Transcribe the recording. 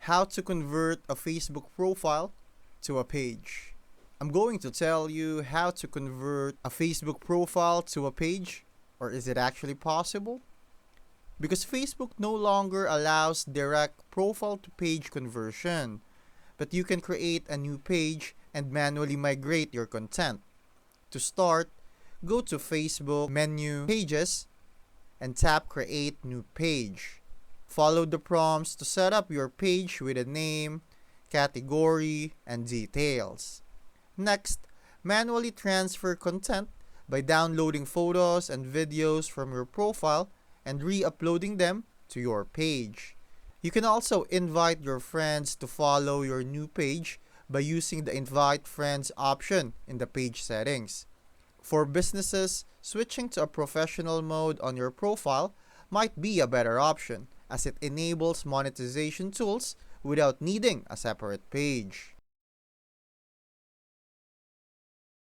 how to convert a Facebook profile to a page. I'm going to tell you how to convert a Facebook profile to a page, or is it actually possible? Because Facebook no longer allows direct profile to page conversion, but you can create a new page and manually migrate your content. To start, go to Facebook menu Pages and tap Create New Page. Follow the prompts to set up your page with a name, category, and details. Next, manually transfer content by downloading photos and videos from your profile and re-uploading them to your page. You can also invite your friends to follow your new page by using the Invite Friends option in the page settings. For businesses, switching to a professional mode on your profile might be a better option as it enables monetization tools without needing a separate page.